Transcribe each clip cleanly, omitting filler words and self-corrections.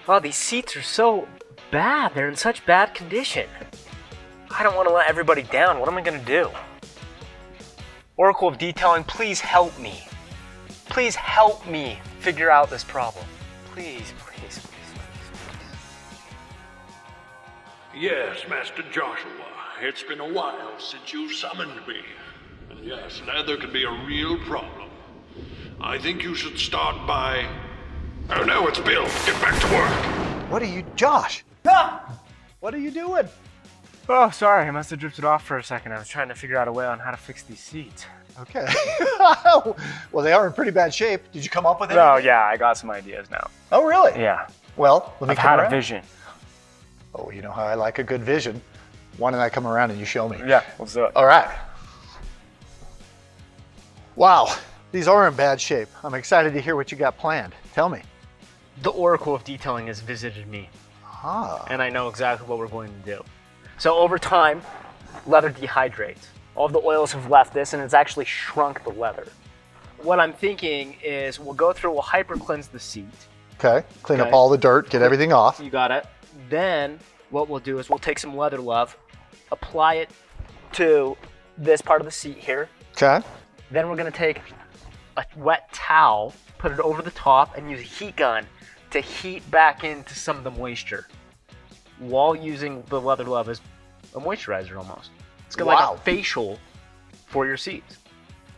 Oh, these seats are so bad. They're in such bad condition. I don't want to let everybody down. What am I going to do? Oracle of Detailing, please help me. Please help me figure out this problem. Please, please, please, please, please. Yes, Master Joshua. It's been a while since you summoned me. And yes, leather can be a real problem. I think you should start by... Oh no, it's Bill. Get back to work. What are you, Josh? What are you doing? Oh, sorry. I must have drifted off for a second. I was trying to figure out a way on how to fix these seats. Okay. Well, they are in pretty bad shape. Did you come up with it? Oh, yeah. I got some ideas now. Oh, really? Yeah. Well, let me I've come had around. a vision. Oh, you know how I like a good vision. Why don't I come around and you show me? Yeah, let's do it. All right. Wow, these are in bad shape. I'm excited to hear what you got planned. Tell me. The Oracle of Detailing has visited me, and I know exactly what we're going to do. So over time, leather dehydrates. All of the oils have left this, and it's actually shrunk the leather. What I'm thinking is we'll go through, we'll hyper cleanse the seat. Okay, clean up all the dirt, get everything off. You got it. Then what we'll do is we'll take some leather love, apply it to this part of the seat here. Okay. Then we're gonna take a wet towel, put it over the top, and use a heat gun to heat back into some of the moisture while using the leather glove as a moisturizer almost. It's got like a facial for your seats.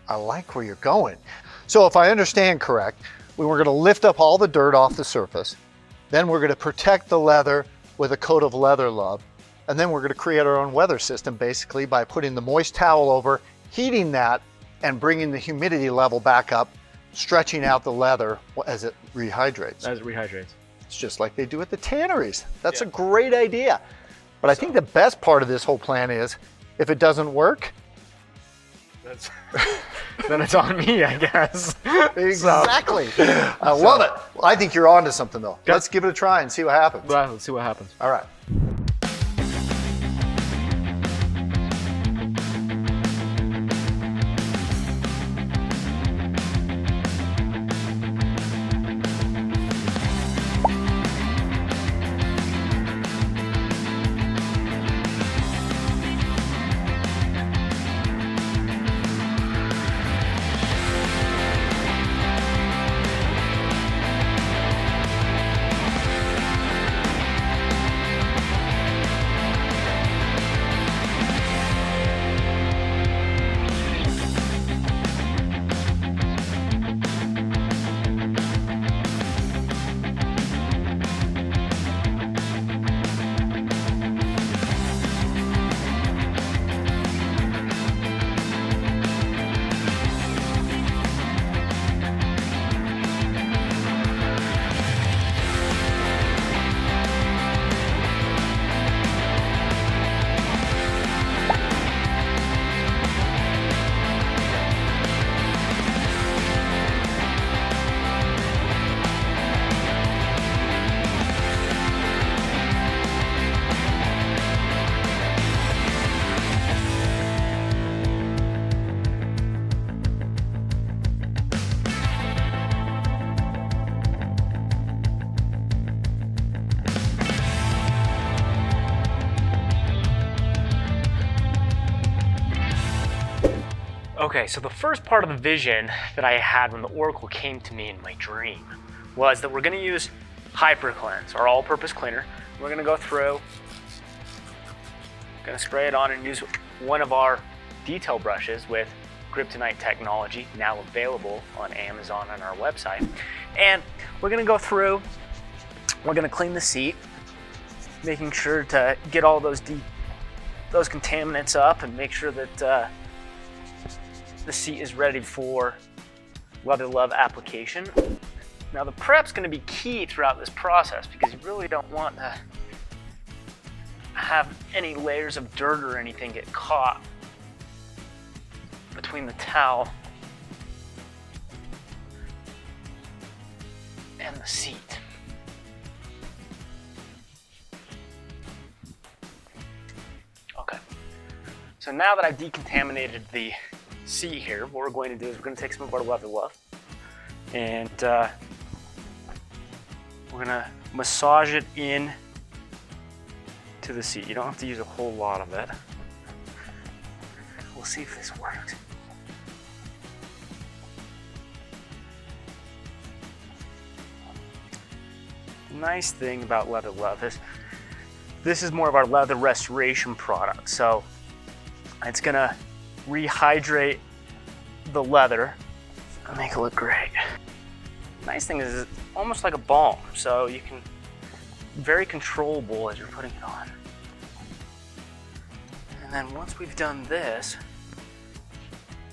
I like where you're going. So if I understand correct, we were gonna lift up all the dirt off the surface, then we're gonna protect the leather with a coat of leather love, and then we're gonna create our own weather system basically by putting the moist towel over, heating that, and bringing the humidity level back up, stretching out the leather as it rehydrates. As it rehydrates. It's just like they do at the tanneries. That's a great idea. But I think the best part of this whole plan is, if it doesn't work, then it's on me, I guess. Exactly. I love it. Well, I think you're onto something though. Let's give it a try and see what happens. Well, let's see what happens. All right. Okay, so the first part of the vision that I had when the Oracle came to me in my dream was that we're gonna use Hyper Cleanse, our all-purpose cleaner. We're gonna go through, gonna spray it on and use one of our detail brushes with Kryptonite technology, now available on Amazon and our website. And we're gonna go through, we're gonna clean the seat, making sure to get all those contaminants up and make sure that the seat is ready for leather love application. Now the prep's gonna be key throughout this process because you really don't want to have any layers of dirt or anything get caught between the towel and the seat. Okay, so now that I've decontaminated the seat here, what we're going to do is we're going to take some of our leather love and we're going to massage it in to the seat. You don't have to use a whole lot of it. We'll see if this works. The nice thing about leather love is this is more of our leather restoration product. So it's gonna rehydrate the leather and make it look great. Nice thing is it's almost like a balm, so you can very controllable as you're putting it on. And then once we've done this,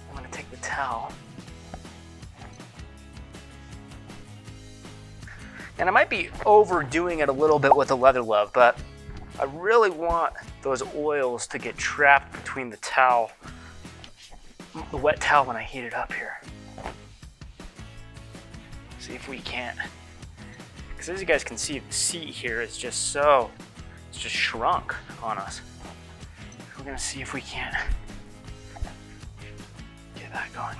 I'm gonna take the towel. And I might be overdoing it a little bit with the leather love, but I really want those oils to get trapped between the towel, the wet towel when I heat it up here. See if we can't. Because as you guys can see, the seat here is just it's just shrunk on us. We're gonna see if we can't get that going.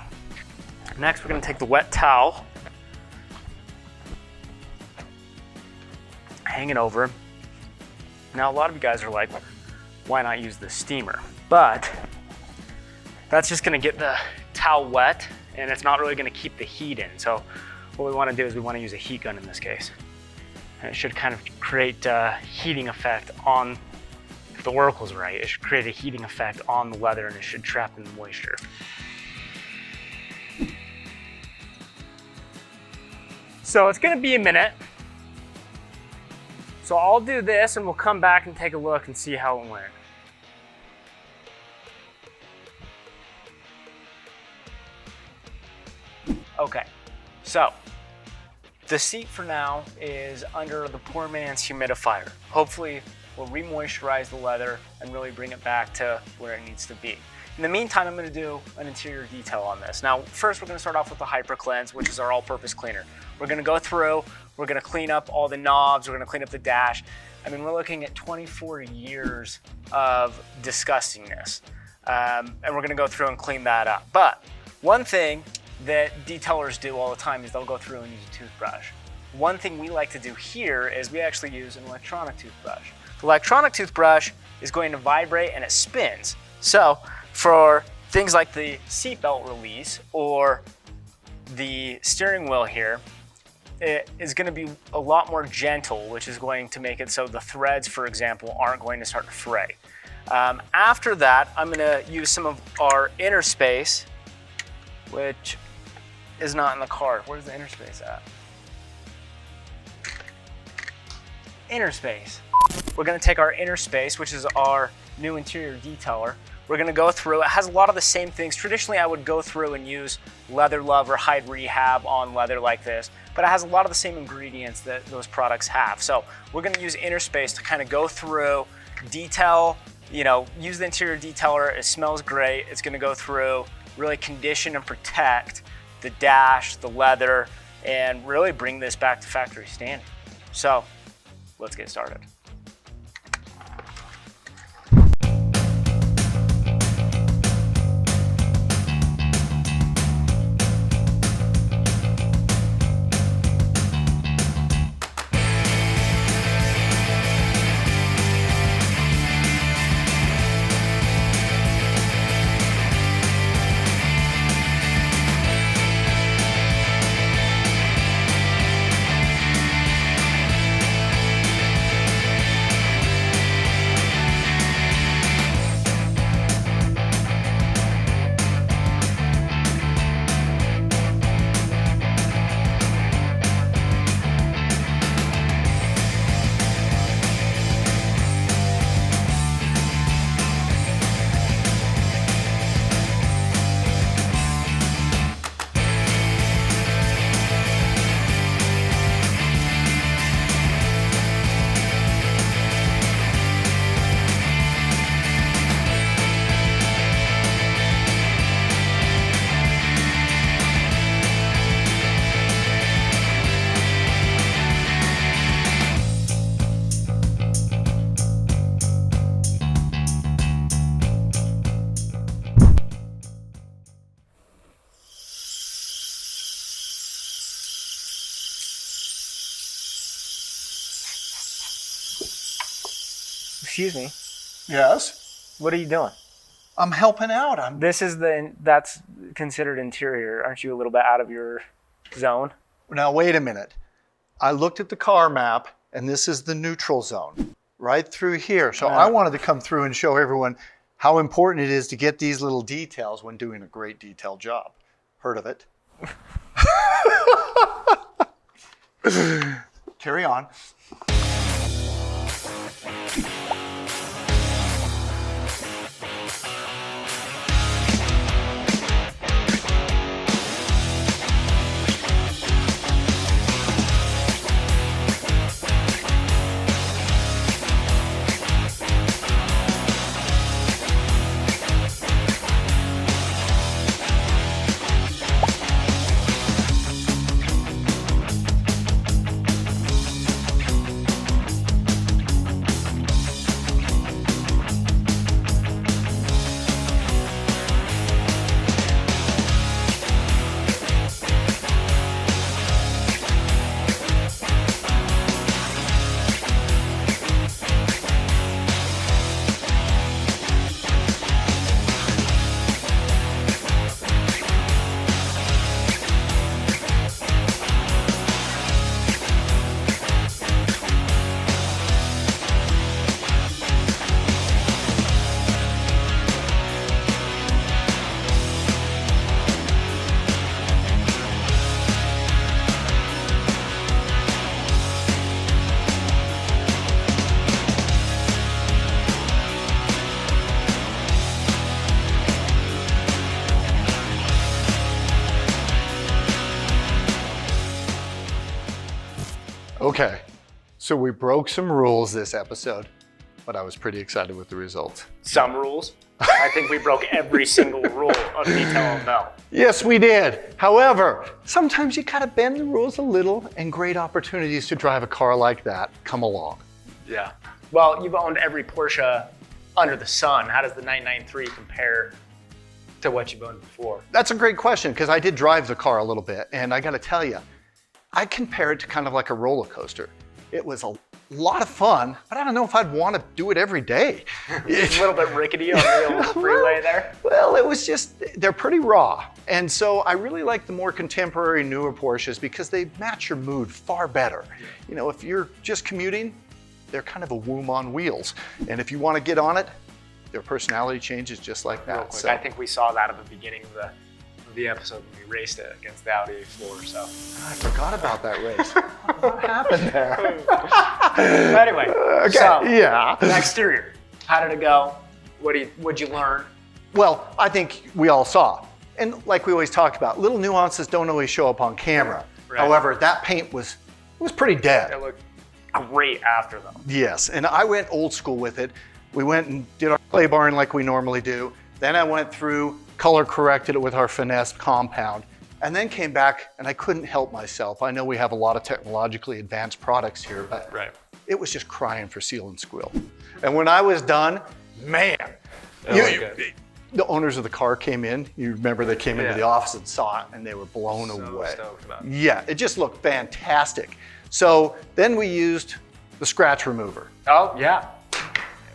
Next, we're gonna take the wet towel, hang it over. Now, a lot of you guys are like, why not use the steamer? But that's just gonna get the towel wet and it's not really gonna keep the heat in. So what we wanna do is we wanna use a heat gun in this case. And it should kind of create a heating effect on, if the oracle's right, it should create a heating effect on the leather and it should trap in the moisture. So it's gonna be a minute. So I'll do this and we'll come back and take a look and see how it went. Okay, so the seat for now is under the poor man's humidifier. Hopefully we'll re-moisturize the leather and really bring it back to where it needs to be. In the meantime, I'm gonna do an interior detail on this. Now, first we're gonna start off with the Hyper Cleanse, which is our all-purpose cleaner. We're gonna go through, we're gonna clean up all the knobs, we're gonna clean up the dash. I mean, we're looking at 24 years of disgustingness. And we're gonna go through and clean that up. But one thing that detailers do all the time is they'll go through and use a toothbrush. One thing we like to do here is we actually use an electronic toothbrush. The electronic toothbrush is going to vibrate and it spins. So for things like the seatbelt release or the steering wheel here, it is going to be a lot more gentle, which is going to make it so the threads, for example, aren't going to start to fray. After that, I'm going to use some of our inner space, which is not in the car. Where's the inner space at? Inner space. We're going to take our inner space, which is our new interior detailer. We're going to go through. It has a lot of the same things. Traditionally, I would go through and use Leather Love or Hide Rehab on leather like this, but it has a lot of the same ingredients that those products have. So we're going to use inner space to kind of go through, detail, use the interior detailer. It smells great. It's going to go through, really condition and protect the dash, the leather, and really bring this back to factory standard. So let's get started. Excuse me. Yes? What are you doing? I'm helping out. That's considered interior. Aren't you a little bit out of your zone? Now, wait a minute. I looked at the car map, and this is the neutral zone, right through here. So I wanted to come through and show everyone how important it is to get these little details when doing a great detailed job. Heard of it? Carry on. Okay, so we broke some rules this episode, but I was pretty excited with the results. Some rules. I think we broke every single rule of detail on Bell. Yes, we did. However, sometimes you gotta bend the rules a little, and great opportunities to drive a car like that come along. Yeah. Well, you've owned every Porsche under the sun. How does the 993 compare to what you've owned before? That's a great question, because I did drive the car a little bit, and I gotta tell you, I compare it to kind of like a roller coaster. It was a lot of fun, but I don't know if I'd want to do it every day. It's a little bit rickety on the old freeway there. Well, it was just, they're pretty raw. And so I really like the more contemporary, newer Porsches because they match your mood far better. You know, if you're just commuting, they're kind of a womb on wheels. And if you want to get on it, their personality changes just like that. Real quick, I think we saw that at the beginning of the episode when we raced it against the Audi Ep6. So I forgot about that race. What happened there? Anyway, okay, so yeah. the exterior, how did it go? What'd you learn? Well, I think we all saw. And like we always talk about, little nuances don't always show up on camera. Right. However, that paint was pretty dead. It looked great after though. Yes, and I went old school with it. We went and did our clay barring like we normally do. Then I went through, color corrected it with our finesse compound, and then came back and I couldn't help myself. I know we have a lot of technologically advanced products here, but it was just crying for seal and squill. And when I was done, man, the owners of the car came in. You remember they came into the office and saw it and they were blown away. Stoked about it. Yeah, it just looked fantastic. So then we used the scratch remover. Oh yeah.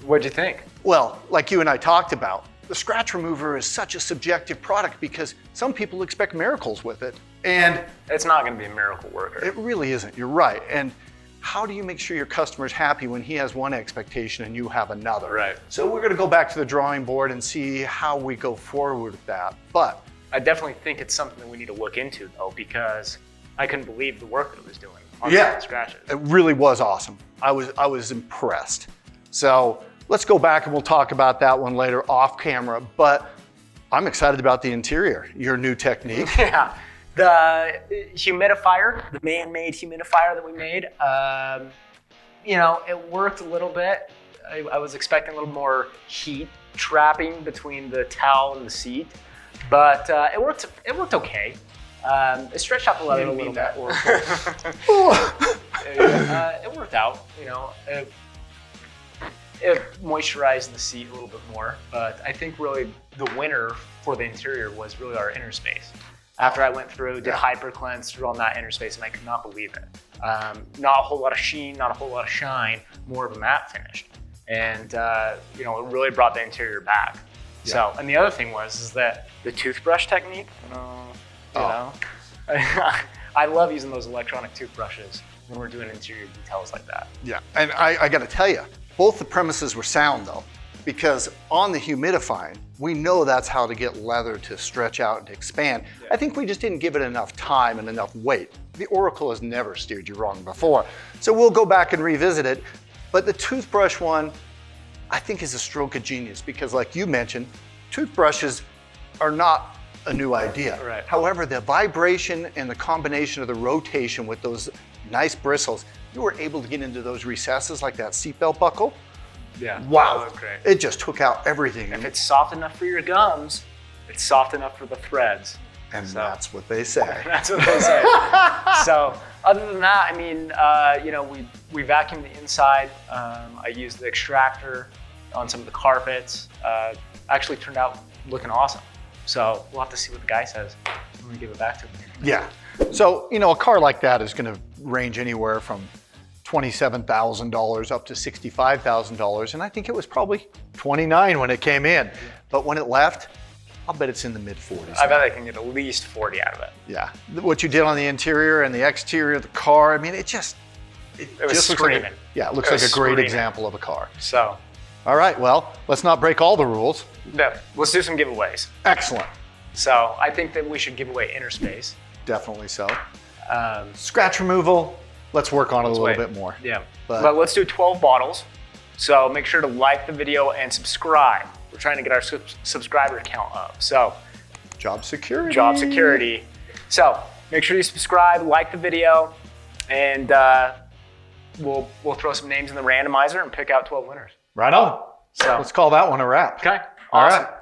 What'd you think? Well, like you and I talked about, the scratch remover is such a subjective product because some people expect miracles with it. And it's not going to be a miracle worker. It really isn't. You're right. And how do you make sure your customer's happy when he has one expectation and you have another? Right. So we're going to go back to the drawing board and see how we go forward with that. But I definitely think it's something that we need to look into though, because I couldn't believe the work that it was doing on the scratches. It really was awesome. I was impressed. So let's go back and we'll talk about that one later off camera, but I'm excited about the interior, your new technique. Yeah, the humidifier, the man-made humidifier that we made, you know, it worked a little bit. I was expecting a little more heat trapping between the towel and the seat, but it worked okay. It stretched out the leather a little bit. It worked out, you know. It moisturized the seat a little bit more, but I think really the winner for the interior was really our inner space. After I went through, did hyper cleanse through on that inner space, and I could not believe it. Not a whole lot of sheen, not a whole lot of shine, more of a matte finish. and you know, it really brought the interior back. Yeah. So, and the other thing is that the toothbrush technique, you know, I love using those electronic toothbrushes when we're doing interior details like that. Yeah, and I got to tell you, both the premises were sound though, because on the humidifying, we know that's how to get leather to stretch out and to expand. Yeah. I think we just didn't give it enough time and enough weight. The Oracle has never steered you wrong before, so we'll go back and revisit it. But the toothbrush one, I think is a stroke of genius because like you mentioned, toothbrushes are not a new idea. Right. However, the vibration and the combination of the rotation with those nice bristles, you were able to get into those recesses like that seatbelt buckle. Yeah. Wow. That looked great. It just took out everything. If it's soft enough for your gums, it's soft enough for the threads. And So- that's what they say. That's what they say. So other than that, I mean, you know, we vacuumed the inside. I used the extractor on some of the carpets. Actually turned out looking awesome. So we'll have to see what the guy says when we give it back to him. Yeah. So, you know, a car like that is going to range anywhere from $27,000 up to $65,000. And I think it was probably 29 when it came in. But when it left, I'll bet it's in the mid 40s. I bet I can get at least 40 out of it. Yeah. What you did on the interior and the exterior of the car, I mean, it just was just looks like screaming. it looks It like was a great screaming. example of a car. So All right, well, let's not break all the rules. yeah, let's do some giveaways. Excellent. So I think that we should give away inner space. Definitely so. Um, Scratch removal, let's work on it a little wait. bit more. Yeah, But- but let's do 12 bottles. So make sure to like the video and subscribe. We're trying to get our subscriber count up. So Job security. job security. So make sure you subscribe, like the video, and we'll throw some names in the randomizer and pick out 12 winners. Right on. So Let's call that one a wrap. okay, All awesome. right.